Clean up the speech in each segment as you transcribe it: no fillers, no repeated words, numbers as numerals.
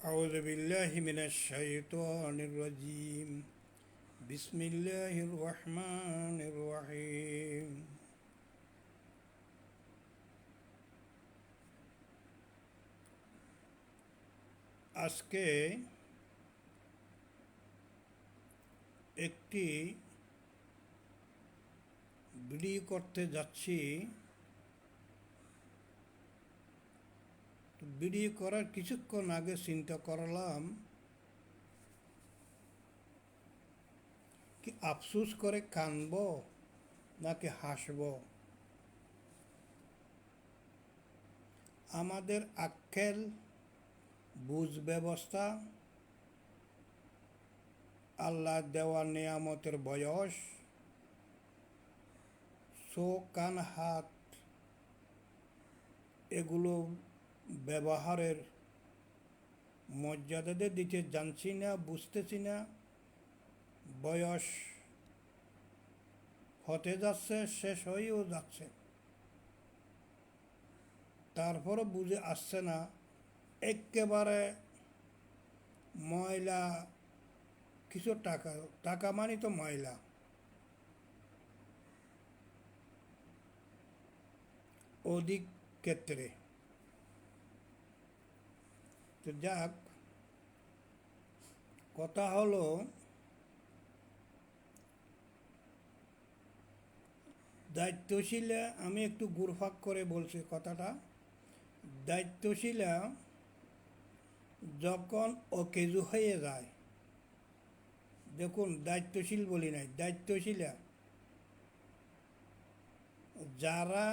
أعوذ بالله من الشيطان الرجيم بسم الله الرحمن الرحيم আজকে একটি ভিডিও করতে যাচ্ছি। ভিডিও করার কিছুক্ষণ আগে চিন্তা করলাম কি আফসোস করে কাঁদব নাকি হাসব। আমাদের আক্কেল বুঝ ব্যবস্থা, আল্লাহ দেওয়া নিয়ামতের বয়স, চোখ কান হাত এগুলো ব্যবহারের মর্যাদা দিতে জানছি না, বুঝতেছি না। বয়স হতে যাচ্ছে, শেষ হয়েও যাচ্ছে, তারপরও বুঝে আসছে না। একেবারে ময়লা কিছু টাকা টাকা মানে তো ময়লা। অধিক ক্ষেত্রে তো যাক, কথা হলো দায়িত্বশীলা। আমি একটু ঘুরফাক করে বলছি কথাটা। দায়িত্বশীলা যখন অকেজু হয়ে যায়, দেখুন দায়িত্বশীল বলি নাই, দায়িত্বশীলা যারা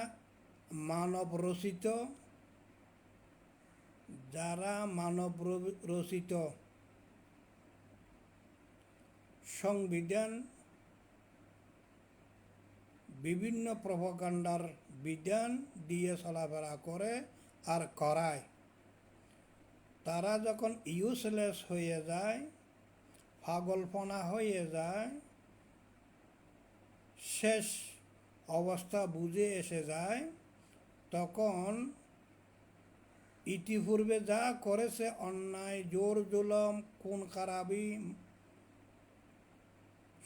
মানব রচিত সংবিধান, বিভিন্ন প্রপাগান্ডার বিধান দিয়ে চলাফেরা করে আর করায়, তারা যখন ইউজলেস হয়ে যায়, পাগলপনা হয়ে যায়, শেষ অবস্থা বুঝে এসে যায়, তখন ইতিপূর্বে যা করেছে অন্যায়, জোর জুলম, খুন খারাপি,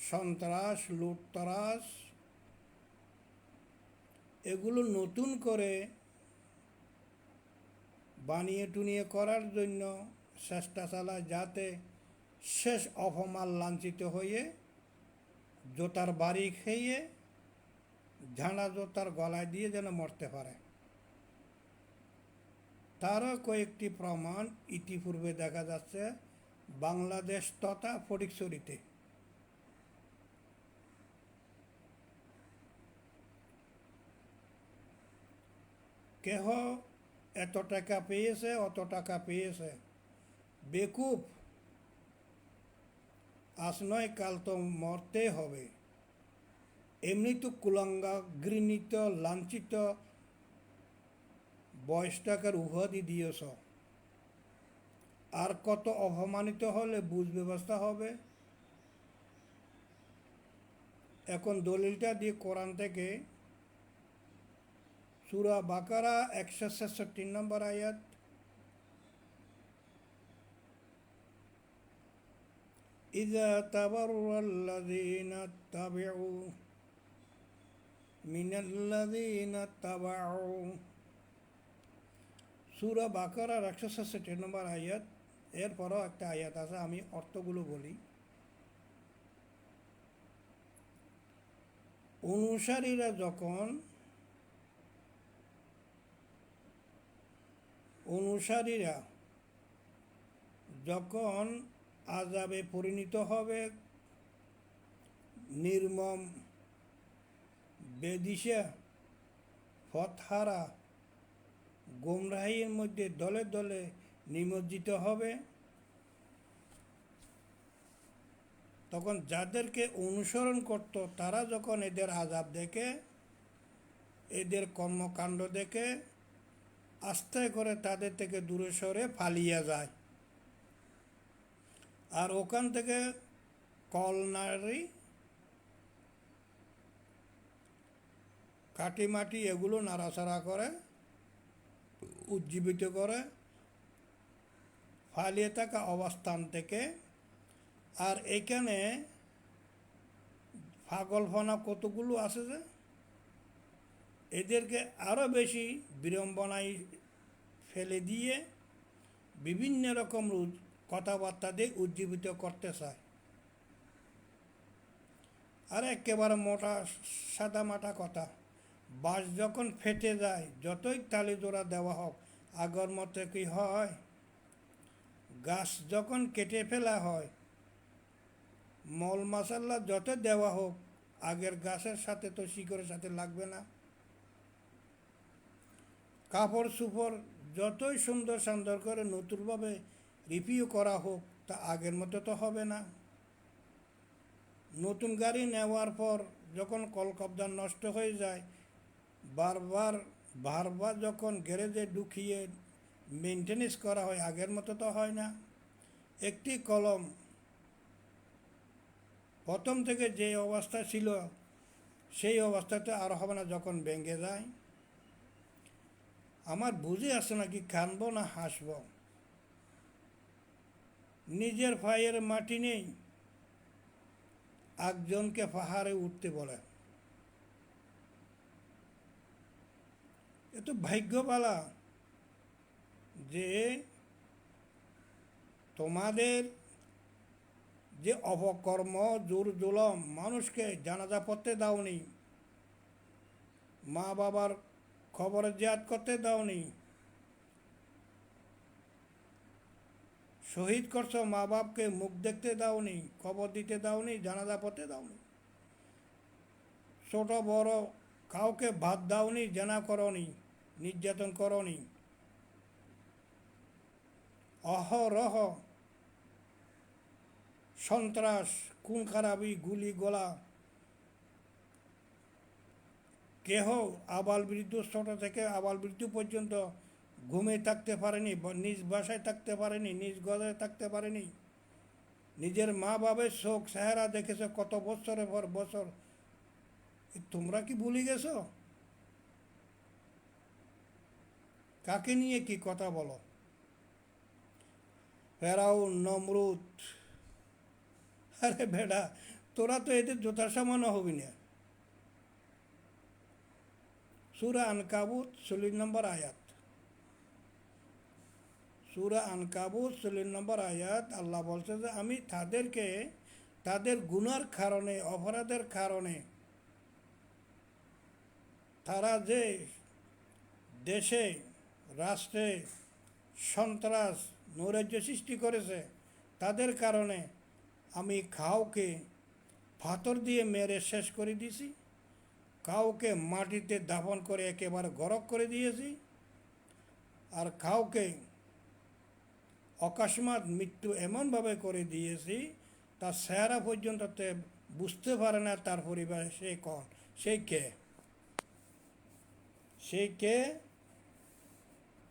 সন্ত্রাস, লুটতরাজ, এগুলো নতুন করে বানিয়ে টুনিয়ে করার জন্য চেষ্টা চালায়, যাতে শেষ অপমান লাঞ্ছিত হয়ে জোতার বাড়ি খেয়ে ঝাঁড়া জোতার গলায় দিয়ে যেন মরতে পারে। তারও কয়েকটি প্রমাণ ইতিপূর্বে দেখা যাচ্ছে বাংলাদেশ তথা ফটিকছড়িতে। কেহ এত টাকা পেয়েছে, অত টাকা পেয়েছে, বেকুব, আজ নয় কাল তো মরতে হবে। এমনি তো কুলাঙ্গা, ঘৃণিত, লাঞ্ছিত বয়সটাকার উপাধি দিয়েছ, আর কত অপমানিত হলে বুঝ ব্যবস্থা হবে। এখন দলিলটা দিয়ে কোরআন থেকে সূরা বাকারা 166 নম্বর আয়াত, ইযা তাবাররাল্লাযীনা তাবিউ মিনাল্লাযীনা তাবাউ। সূরা বাকারার 166 নম্বর আয়াত। এরপরও একটা আয়াত আছে, আমি অর্থগুলো বলি। অনুসারীরা যখন আযাবে পরিণত হবে, নির্মম, বেদিশা, পথহারা, গোমরাহির মধ্যে দলে দলে নিমজ্জিত হবে, তখন যাদেরকে অনুসরণ করত তারা যখন এদের আযাব দেখে, এদের কর্মকাণ্ড দেখে, আস্তে করে তাদের থেকে দূরে সরে পালিয়ে যায়। আর ওখান থেকে কলনারি, কাটিমাটি এগুলো নাড়াচাড়া করে, উজ্জীবিত করে, ফালিয়ে থাকা অবস্থান থেকে। আর এখানে পাগলফনা কতগুলো আছে যে এদেরকে আরও বেশি বিড়ম্বনায় ফেলে দিয়ে বিভিন্ন রকম কথাবার্তা দিয়ে উজ্জীবিত করতে চায়। আর একেবারে মোটা সাদা মাটা কথা, বাঁশ যখন ফেটে যায় যতই তালি জোড়া দেওয়া হোক আগের মতো কি হয়? গাছ যখন কেটে ফেলা হয় মল মশলা যত দেওয়া হোক আগের গাছের সাথে তো শিকড়ের সাথে লাগবে না। কাপড় চোপড় যতই সুন্দর সুন্দর করে নতুনভাবে রিপিউ করা হোক তা আগের মতো তো হবে না। নতুন গাড়ি নেওয়ার পর যখন কলকব্জা নষ্ট হয়ে যায় বারবার বারবার যখন গ্যারেজে ঢুকিয়ে মেনটেনেন্স করা হয় আগের মতো তো হয় না। একটি কলম প্রথম থেকে যে অবস্থা ছিল সেই অবস্থাতে আর হবে না যখন ভেঙে যায়। আমার বুঝে আসে না কি কানবো না হাসবো। নিজের পায়ের মাটি নেই একজনকে পাহাড়ে উঠতে বলে। এ তো ভাগ্যবালা যে তোমাদের যে অপকর্ম জোর জুলম, মানুষকে জানাজা পড়তে দাওনি, মা বাবার খবরের জিয়াদ করতে দাওনি, শহীদ করছো মা বাপকে মুখ দেখতে দাওনি, খবর দিতে দাওনি, জানাজা পড়তে দাওনি, ছোট বড় কাউকে ভাত দাওনি, জেনা করনি, নির্যাতন করনি, অহরহ সন্ত্রাস, খুন খারাপি, গুলি গোলা, কেহ আবাল বৃদ্ধ ছোট থেকে আবাল বৃদ্ধ পর্যন্ত ঘুমে থাকতে পারেনি, নিজ বাসায় থাকতে পারেনি, নিজ ঘরে থাকতে পারেনি, নিজের মা বাবার শোক চেহারা দেখেছ কত বছরের পর বছর। তোমরা কি ভুলে গেছো? কাকে নিয়ে কি কথা বলো? ফেরাউন, নমরুদ, আরে বেড়া তোরা তো এদের যথাসামান্য হবি না। সূরা আনকাবুত 40 নম্বর আয়াত। সূরা আনকাবুত 40 নম্বর আয়াত আল্লাহ বলছে যে আমি তাদেরকে তাদের গুনার কারণে অপরাধের কারণে তারা যে দেশে রাষ্ট্রে সন্ত্রাস নৈরাজ্য সৃষ্টি করেছে তাদের কারণে আমি কাউকে পাথর দিয়ে মেরে শেষ করে দিয়েছি, কাউকে মাটিতে দাফন করে একেবারে গরক করে দিয়েছি, আর কাউকে অকস্মাৎ মৃত্যু এমনভাবে করে দিয়েছি তার চেহারা পর্যন্ত বুঝতে পারে না তার পরিবারে সে কন, সেই কে, সেই কে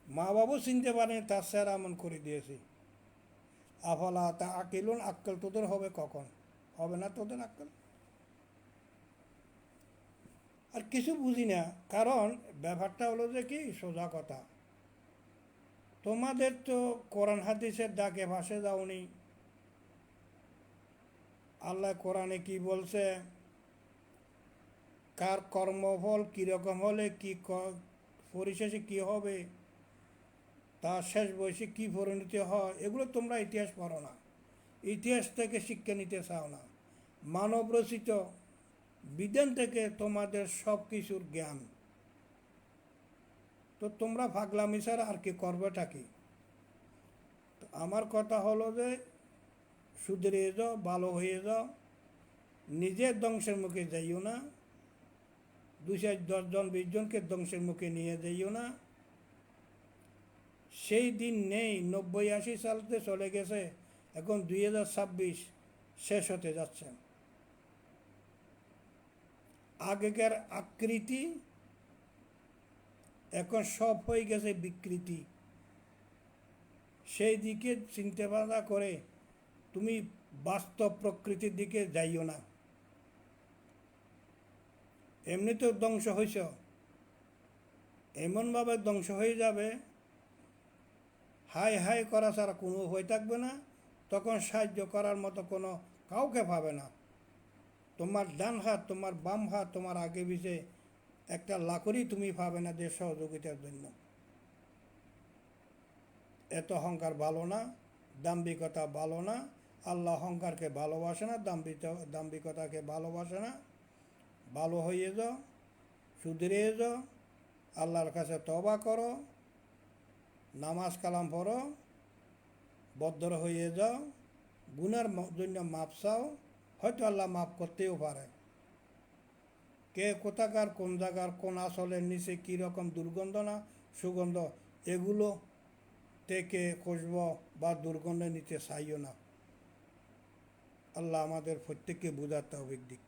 মা বাবু চিনতে পারেনি তার চেহারা এমন করে দিয়েছি। আফালা তা আকিলুন, আক্কেল তোদের হবে কখন? হবে না তোদের আক্কেল। আর কিছু বুঝি না, কারণ ব্যাপারটা হলো যে কি সোজা কথা, তোমাদের তো কোরআন হাদিসের ডাকে ভাসে যাওনি। আল্লাহ কোরআনে কি বলছে, কার কর্মফল কীরকম হলে কি পরিশেষে কি হবে, তার শেষ বয়সে কী পরিণতি হয়, এগুলো তোমরা ইতিহাস পড়ো না, ইতিহাস থেকে শিক্ষা নিতে চাও না। মানব রচিত বিধান থেকে তোমাদের সব কিছুর জ্ঞান, তো তোমরা পাগলামি ছাড়া আর কি করবেটা কি? তো আমার কথা হলো যে শুধরে যাও, ভালো হয়ে যাও, নিজের ধ্বংসের মুখে যাইও না, 2-4 10 জন 20 জনকে ধ্বংসের মুখে নিয়ে যাইও না। সেই দিন নেই, 90-80 সালতে চলে গেছে, এখন 2026 শেষ হতে যাচ্ছে। আগেকার আকৃতি এখন সব হয়ে গেছে বিকৃতি। সেই দিকে চিন্তা ভাবনা করে তুমি বাস্তব প্রকৃতির দিকে যাইও না। এমনিতেও ধ্বংস হয়েছ, এমনভাবে ধ্বংস হয়ে যাবে হাই হাই করা ছাড়া কোনো উপায় থাকবে না, তখন সাহায্য করার মতো কোনো কাউকে পাবে না। তোমার ডান হাত, তোমার বাম হাত, তোমার আগে পিছে একটা লাকড়ি তুমি পাবে না যে সহযোগিতার জন্য। এত অহংকার ভালো না, দাম্ভিকতা ভালো না। আল্লাহ অহংকারকে ভালোবাসে না, দাম্ভিকতাকে ভালোবাসে না। ভালো হয়ে যাও, শুধরে যাও, আল্লাহর কাছে তওবা করো, নামাজ কালাম পড়ো, ভদ্র হয়ে যাও, গুনার জন্য মাপ চাও, হয়তো আল্লাহ মাফ করতেও পারে। কে কোথাকার কোন জায়গার কোন আসলের নিচে কীরকম দুর্গন্ধ না সুগন্ধ, এগুলো থেকে খুঁজব বা দুর্গন্ধ নিতে চাইও না। আল্লাহ আমাদের প্রত্যেককে বোঝাতে হবে দিক।